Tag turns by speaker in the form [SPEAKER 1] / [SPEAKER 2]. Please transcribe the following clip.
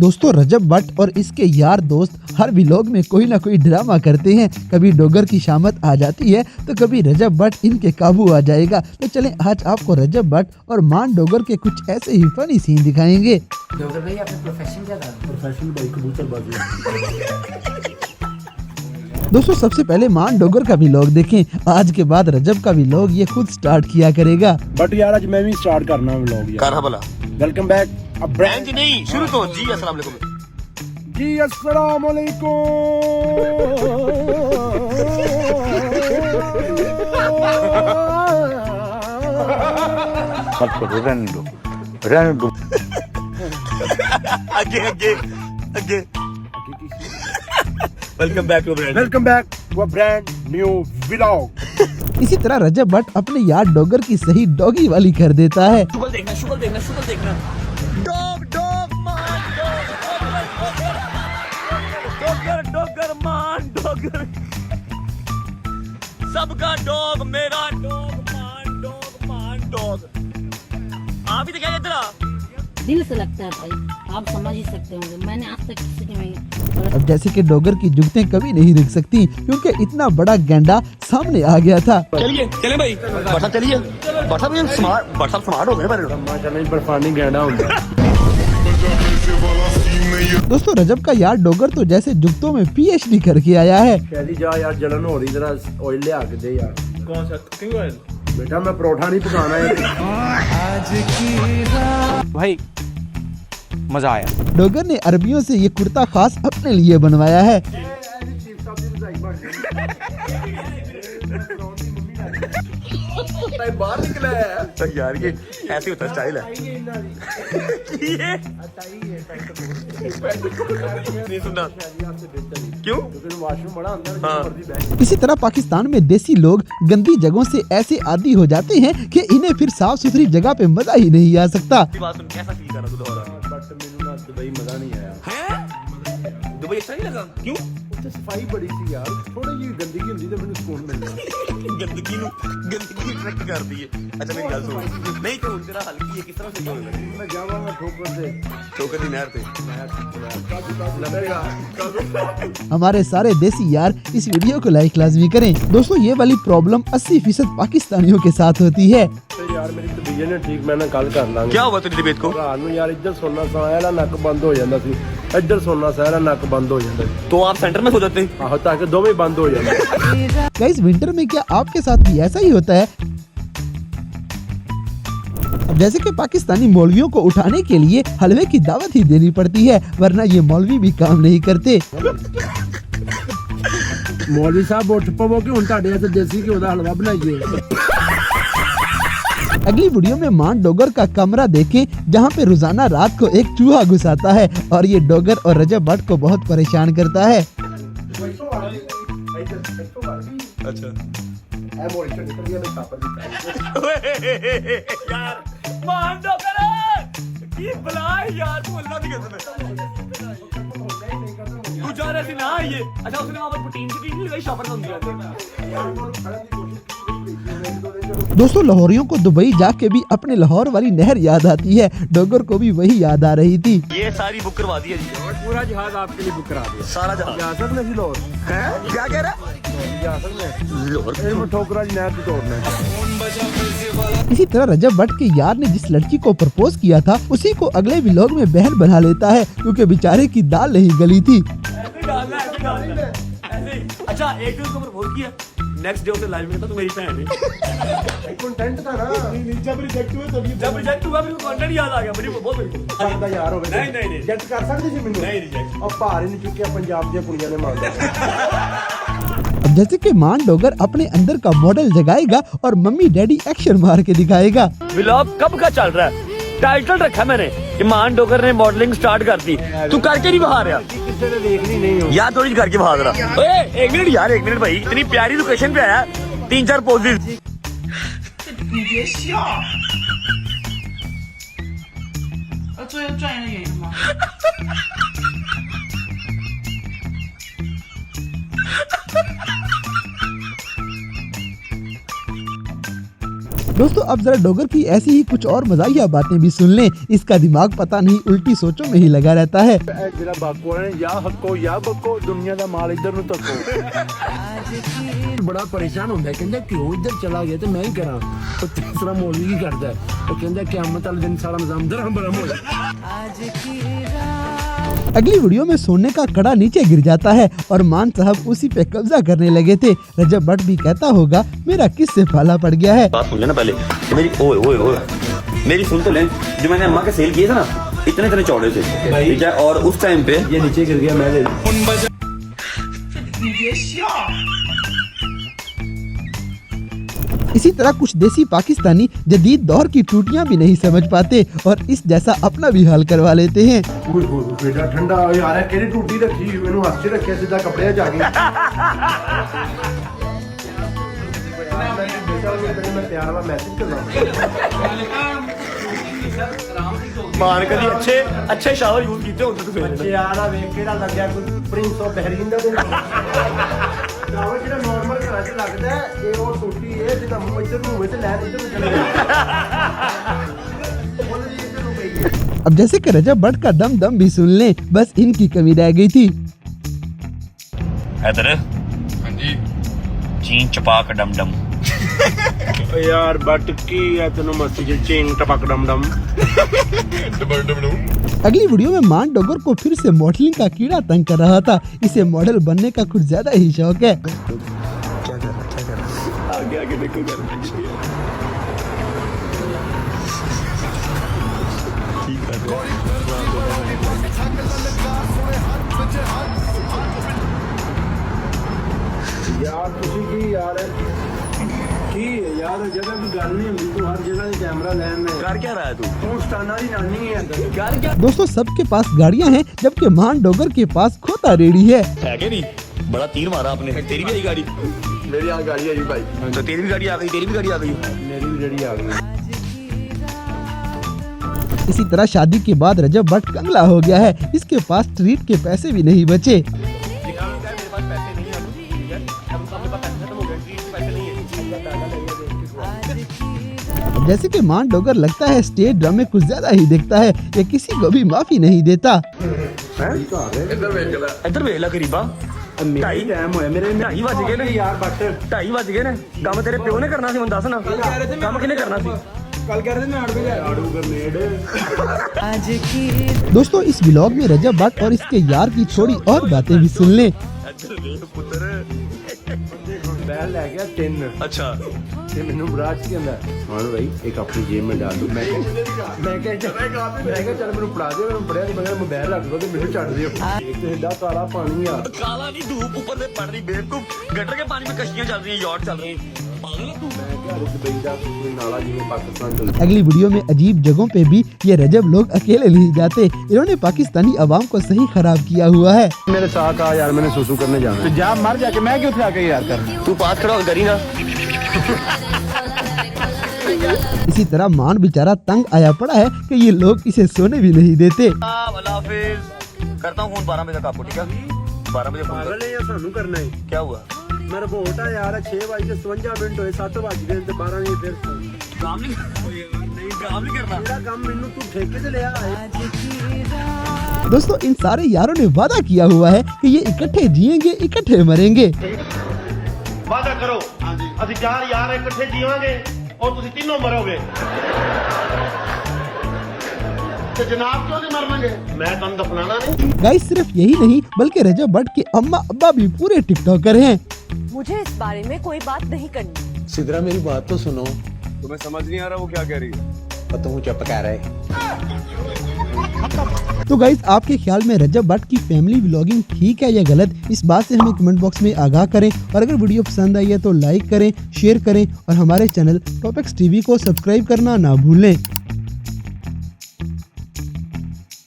[SPEAKER 1] दोस्तों रजब भट्ट और इसके यार दोस्त हर व्लॉग में कोई ना कोई ड्रामा करते हैं। कभी डोगर की शामत आ जाती है तो कभी रजब भट्ट इनके काबू आ जाएगा। तो चलें आज आपको रजब भट्ट और मान डोगर के कुछ ऐसे ही फनी सीन दिखाएंगे।
[SPEAKER 2] डोगर भाई आपने प्रोफेशन क्या था?
[SPEAKER 3] प्रोफेशन भाई कबूतरबाजी।
[SPEAKER 1] दोस्तों सबसे पहले मान डोगर का व्लॉग देखें। आज के बाद रजब का व्लॉग ये खुद स्टार्ट किया करेगा।
[SPEAKER 3] बट यार आज मैं भी स्टार्ट करना व्लॉग यार।
[SPEAKER 4] कर भला।
[SPEAKER 3] Welcome back. अब
[SPEAKER 4] ब्रांच नहीं शुरू तो जी अस्सलाम वालेकुम।
[SPEAKER 3] जी अस्सलाम वालेकुम।
[SPEAKER 5] मत करो, रहने दो।
[SPEAKER 4] आगे आगे आगे। Welcome back to brand.
[SPEAKER 3] Welcome back to a brand new vlog.
[SPEAKER 1] इसी तरह रजब भट्ट अपने यार डोगर की सही डॉगी वाली कर देता है।
[SPEAKER 4] शुगल देखना शुगल देखना शुगल देखना। डॉग डॉग मान डॉगर डॉगर मान डॉगर। सबका डॉग मेरा डॉग मान डॉग। आप ही दिखाइए इधर।
[SPEAKER 6] दिल से लगता है भाई, आप समझ ही सकते होंगे। मैंने आज तक किसी के में
[SPEAKER 1] अब जैसे कि डोगर की जुगतें कभी नहीं रुक सकती क्योंकि इतना बड़ा गेंडा सामने आ गया था।
[SPEAKER 4] चलिए चले भाई बटा चलिए बटा भी स्मार्ट हो गए पर
[SPEAKER 3] माशाल्लाह बर्फानी गैंडा होगा।
[SPEAKER 1] दोस्तों रजब का यार डोगर तो जैसे जुगतों में PhD करके आया है।
[SPEAKER 3] कहती जा यार जलन हो रही, जरा ऑयल ले आके दे यार।
[SPEAKER 4] कौन सा कुकिंग ऑयल?
[SPEAKER 3] बेटा मैं परोठा नहीं पकाना है।
[SPEAKER 5] भाई मजा आया।
[SPEAKER 1] डोगर ने अरबियों से ये कुर्ता खास अपने लिए बनवाया है।
[SPEAKER 3] बाहर निकला है
[SPEAKER 4] तो यार ये ऐसे होता स्टाइल है। ये नहीं सुना क्यों?
[SPEAKER 3] वॉशरूम बड़ा अंदर।
[SPEAKER 4] हाँ।
[SPEAKER 1] इसी तरह पाकिस्तान में देसी लोग गंदी जगहों से ऐसे आदी हो जाते हैं कि इन्हें फिर साफ सुथरी जगह पे मजा ही नहीं आ सकता।
[SPEAKER 4] बात सुन कैसा फील कर रहा तू दोबारा?
[SPEAKER 3] बट मेनू ना दुबई मजा नहीं आया।
[SPEAKER 4] हैं? दुबई अच्छा नहीं लगा क्यों?
[SPEAKER 3] ਉੱਥੇ ਸਫਾਈ ਬੜੀ ਸੀ ਯਾਰ, ਥੋੜੀ ਜਿਹੀ ਗੰਦਗੀ ਹੁੰਦੀ ਤੇ ਮੈਨੂੰ ਸਕੂਨ ਮਿਲਦਾ।
[SPEAKER 4] ਗੰਦਗੀ ਅਟਰੈਕਟ ਕਰਦੀ ਹੈ। ਅੱਛਾ ਮੇਰੀ ਗੱਲ ਸੁਣ, ਨਹੀਂ ਤੂੰ ਤੇਰਾ ਹਲਕੀ ਹੈ, ਕਿਸ ਤਰ੍ਹਾਂ ਸਹੀ ਹੋਣਾ?
[SPEAKER 3] ਮੈਂ ਜਾਵਾਂਗਾ ਠੋਕਰ ਦੇ
[SPEAKER 4] ਠੋਕਰ ਦੀ ਨਹਿਰ ਤੇ।
[SPEAKER 1] हमारे सारे देसी यार इस वीडियो को लाइक लाजमी करें। दोस्तों ये वाली प्रॉब्लम 80% पाकिस्तानियों के साथ होती है।
[SPEAKER 3] ਤੇ ਯਾਰ ਮੇਰੀ ਤਬੀਅਤ ਨਹੀਂ ਠੀਕ, ਮੈਂ ਨਾ ਕੱਲ ਕਰ ਲਾਂਗਾ।
[SPEAKER 4] क्या हुआ तेरी तबीयत को?
[SPEAKER 3] ਰਾਤ ਨੂੰ ਯਾਰ ਇੱਧਰ ਸੋਨਾ ਸਾਰਾ ਨੱਕ ਬੰਦ ਹੋ ਜਾਂਦਾ ਸੀ, ਇੱਧਰ ਸੋਨਾ ਸਾਰਾ ਨੱਕ ਬੰਦ ਹੋ ਜਾਂਦਾ ਸੀ।
[SPEAKER 4] तो आप सेंटर में सो जाते?
[SPEAKER 3] ਆਹੋ ਤਾਂ ਕਿ ਦੋਵੇਂ ਬੰਦ ਹੋ ਜਾਂਦੇ।
[SPEAKER 1] गाइस विंटर में क्या आपके साथ भी ऐसा ही होता है? अब जैसे कि पाकिस्तानी मौलवियों को उठाने के लिए हलवे की दावत ही देनी पड़ती है, वरना ये मौलवी भी काम नहीं करते।
[SPEAKER 3] ਮੌਲਵੀ ਸਾਹਿਬ ਉੱਠ ਪਵੋ ਕਿ ਹੁਣ ਤੁਹਾਡੇ ਇੱਥੇ ਦੇਸੀ ਘਿਓ ਦਾ ਹਲਵਾ ਬਣਾਈਏ।
[SPEAKER 1] अगली वीडियो में मान डोगर का कमरा देखें जहां पे रोजाना रात को एक चूहा घुस आता है और ये डोगर और रजब भट्ट को बहुत परेशान करता है।
[SPEAKER 4] अच्छा
[SPEAKER 3] यार
[SPEAKER 4] मान दो की बलाए यार तू अल्लाह की कसम है। तू जा रहा थी ना ये। अच्छा उसने वहां पर प्रोटीन नहीं लगाई, शॉपर तो
[SPEAKER 1] दोस्तों लाहौरियों को दुबई जाके भी अपने लाहौर वाली नहर याद आती है। डोगर को भी वही याद आ रही थी।
[SPEAKER 4] ये सारी बुक करवा दी है जी।
[SPEAKER 3] पूरा जहाज आपके लिए बुक करा दिया।
[SPEAKER 4] सारा जहाज
[SPEAKER 3] जा सकते हैं लाहौर?
[SPEAKER 4] हैं? क्या कह रहा?
[SPEAKER 3] जा सकते हैं
[SPEAKER 4] लाहौर
[SPEAKER 3] ਇਹ ਠੋਕਰਾ ਦੀ ਨਹਿਰ ਤੋਂ ਤੋੜਨਾ ਹੈ।
[SPEAKER 1] इसी तरह रजब भट्ट के यार ने जिस लड़की को प्रपोज किया था उसी को अगले व्लॉग में बहन बना लेता है क्योंकि बेचारे की दाल नहीं गली थी।
[SPEAKER 4] ऐसे डालना है ऐसे ही। अच्छा एक दिन उसको प्रपोज किया, नेक्स्ट डे उसे लाइव में था तू मेरी बहन है।
[SPEAKER 3] कंटेंट था ना,
[SPEAKER 4] जब रिजेक्ट हुआ मेरे को कंटेंट याद आ गया। बड़ी बहुत बड़ी
[SPEAKER 3] ਸਾਡਾ ਯਾਰ ਹੋਵੇ।
[SPEAKER 4] नहीं
[SPEAKER 3] ਰਿਜੈਕਟ ਕਰ ਸਕਦੀ ਸੀ ਮੈਨੂੰ?
[SPEAKER 4] नहीं रिजेक्ट।
[SPEAKER 3] ਉਹ ਭਾਰ ਹੀ ਨਹੀਂ ਚੁੱਕਿਆ ਪੰਜਾਬ ਦੀਆਂ ਕੁੜੀਆਂ ਨੇ ਮੰਗਦਾ।
[SPEAKER 1] अब जैसे कि मान डोगर अपने अंदर का मॉडल जगाएगा और मम्मी डैडी एक्शन मार के दिखाएगा।
[SPEAKER 4] व्लॉग कब का चल रहा है? टाइटल रखा मैंने कि मान डोगर ने मॉडलिंग स्टार्ट कर दी। तू करके नहीं बाहर यार?
[SPEAKER 3] ਕਿਸੇ ਨੇ ਦੇਖਣੀ नहीं हो
[SPEAKER 4] यार थोड़ी करके भाग रहा। ओए एक मिनट यार, एक मिनट भाई, इतनी प्यारी लोकेशन पे आया, 3-4 पोजेस।
[SPEAKER 1] दोस्तों अब जरा डोगर की ऐसी ही कुछ और मजाहिया बातें भी सुन लें। इसका दिमाग पता नहीं उल्टी सोचों में ही लगा रहता है।
[SPEAKER 3] ਜਿਹੜਾ ਬਾਕੋ ਨੇ या हक्को या बक्को दुनिया ਦਾ ਮਾਲ ਇੱਧਰ ਨੂੰ ਧੱਕੋ ਬੜਾ ਪਰੇਸ਼ਾਨ ਹੁੰਦਾ ਕਹਿੰਦਾ ਕਿਉਂ ਇੱਧਰ ਚਲਾ ਗਿਆ ਤੇ ਮੈਂ ਹੀ ਕਰਾਂ। ਉਹ ਤੀਸਰਾ ਮੌਲਵੀ ਕੀ ਕਰਦਾ ਉਹ ਕਹਿੰਦਾ ਕਿਆਮਤ ਵਾਲੇ दिन सारा निजाम दरहम बरहम हो जाए।
[SPEAKER 1] अगली वीडियो में सोने का कड़ा नीचे गिर जाता है और मान साहब उसी पे कब्जा करने लगे थे। रजब भट्ट भी कहता होगा मेरा किससे पाला पड़ गया है।
[SPEAKER 7] बात समझे ना पहले मेरी ओए ओए ओए मेरी सुन तो लें। जो मैंने अम्मा के सेल किए थे ना इतने चौड़े थे ठीक है और उस टाइम पे
[SPEAKER 3] ये नीचे गिर गया मैं
[SPEAKER 1] इसी तरह कुछ देसी पाकिस्तानी जदीद दौर की टूटियां भी नहीं समझ पाते और इस जैसा अपना भी हाल करवा लेते हैं।
[SPEAKER 3] बेटा ठंडा यार है केड़ी टूटी रखी मैनू हੱਥ 'ਚ ਰੱਖਿਆ ਸਿੱਧਾ ਕੱਪੜਿਆਂ 'ਚ ਆ ਗਈ। मैं तैयार वा मैसेज करना
[SPEAKER 4] मान कभी अच्छे शावर यूज कीते होंगे तो फिर
[SPEAKER 3] यार आ ਵੇਖ ਕਿਹੜਾ ਲੱਗਿਆ ਕੋਈ ਪ੍ਰਿੰਸ ਆਫ ਬਹਿਰੀਨ ਦਾ ਤੇ ਆਹ ਜਿਹੜਾ ਨਾਰਮਲ ਘਰਾਂ 'ਚ ਲੱਗਦਾ ਇਹ ਉਹ ਟੂਟੀ ਇਹ ਜਿਹਦਾ ਮੂੰਹ ਇੱਧਰ ਨੂੰ ਹੋਵੇ ਤੇ ਲੈਣ ਇੱਧਰ ਨੂੰ ਚਲੇ जाए।
[SPEAKER 1] अब जैसे कि रजब भट्ट का दम दम भी सुन लें, बस इनकी कमी रह गई थी।
[SPEAKER 7] इधर हाँ जी चीन चपाक डम डम
[SPEAKER 3] यार बट की है तेनों मस्ती च चीन टपक डम डम।
[SPEAKER 1] अगली वीडियो में मान डोगर को फिर से मॉडलिंग का कीड़ा तंग कर रहा था। इसे मॉडल बनने का कुछ ज्यादा ही शौक है।
[SPEAKER 4] आगे देखो
[SPEAKER 3] यार तुसी की यार की यार जगह की गल नहीं हुंदी तू हर जगह से कैमरा लैन में
[SPEAKER 7] कर क्या रहा है तू
[SPEAKER 3] स्टाना दी नानी है कर क्या।
[SPEAKER 1] दोस्तों सबके पास गाड़ियां हैं जबकि मान डोगर के पास खोता रेडी है
[SPEAKER 7] कि नहीं बड़ा तीर मारा आपने। तेरी भी आई गाड़ी
[SPEAKER 3] मेरी यहाँ गाड़ी है जी भाई
[SPEAKER 7] तो तेरी भी गाड़ी आ गई तेरी भी गाड़ी आ गई
[SPEAKER 3] मेरी भी रेडी आ गई।
[SPEAKER 1] इसी तरह शादी के बाद रजब भट्ट कंगला हो गया है। इसके पास ट्रीट के पैसे भी नहीं बचे। अब जैसे कि मान डोगर लगता है स्टेज ड्रामे कुछ ज्यादा ही देखता है, ये किसी को भी माफी नहीं देता।
[SPEAKER 7] इधर वेख ला गरीबा
[SPEAKER 3] ढाई टाइम होया मेरे
[SPEAKER 7] 2:30 बज गए ने
[SPEAKER 3] यार बट
[SPEAKER 7] 2:30 बज गए ने काम तेरे प्यो ने करना सी मैं दस ना काम किने करना सी
[SPEAKER 3] कल कह रहे थे मैं आड़ू ग्रेनेड।
[SPEAKER 1] दोस्तों इस व्लॉग में रजब भट्ट और इसके यार की थोड़ी और बातें भी सुन लें।
[SPEAKER 3] बैल ले गया 3
[SPEAKER 7] अच्छा
[SPEAKER 3] ते मैनू बराज के अंदर मान भाई एक अपनी जेब में डाल दो मैं क्या चल मैनू पड़ा दे मैनू पड़िया नहीं मगर मैं बैल रख दो ते मैनू छड़ दियो एक तो एडा काला पानी आ
[SPEAKER 7] काला नहीं धूप ऊपर से पड़ रही बेवकूफ गटर के पानी में कश्तियां चल रही हैं यॉट चल रही हैं
[SPEAKER 1] अगली वीडियो में अजीब जगहों पे भी ये रजब लोग अकेले नहीं जाते। इन्होंने पाकिस्तानी अवाम को सही खराब किया हुआ है।
[SPEAKER 3] मेरे साथ आ यार मैंने सुसु करने जाना तो जा मर जाके मैं क्यों आके यार कर
[SPEAKER 7] तू पास खड़ा करी ना।
[SPEAKER 1] इसी तरह मान बेचारा तंग आया पड़ा है कि ये लोग इसे सोने भी नहीं देते।
[SPEAKER 7] करता हूँ फोन 12 बजे तक आपको ठीक है 12 बजे फोन
[SPEAKER 3] पागल है या सानू करना है
[SPEAKER 7] क्या हुआ
[SPEAKER 3] मेरा रिपोर्ट है यार 6:57 हुए 7 बज गए ते 12 बजे फिर
[SPEAKER 7] काम नहीं करना
[SPEAKER 3] मेरा काम मैनू तू ठेके ते लिया है।
[SPEAKER 1] दोस्तों इन सारे यारों ने वादा किया हुआ है कि ये इकट्ठे जिएंगे इकट्ठे मरेंगे।
[SPEAKER 8] वादा करो ਅਸੀਂ 4 यार इकट्ठे जीवांगे और ਤੁਸੀਂ तीनों मरोगे तो जनाब क्यों नहीं मरनेंगे मैं तुम दफनाना नहीं।
[SPEAKER 1] गाइस सिर्फ यही नहीं बल्कि रजब भट्ट के अम्मा अब्बा भी पूरे टिकटॉकर हैं।
[SPEAKER 9] मुझे इस बारे में कोई बात नहीं करनी।
[SPEAKER 3] सिद्रा मेरी बात तो सुनो
[SPEAKER 4] तुम्हें समझ नहीं आ रहा वो क्या कह रही है
[SPEAKER 3] तुम चुप कह रहे।
[SPEAKER 1] तो गाइस आपके ख्याल में रजब भट्ट की फैमिली व्लॉगिंग ठीक है या गलत, इस बात से हमें कमेंट बॉक्स में आगाह करें। और अगर वीडियो पसंद आई है तो लाइक करें, शेयर करें और हमारे चैनल टॉपिक्स टीवी को सब्सक्राइब करना ना भूलें।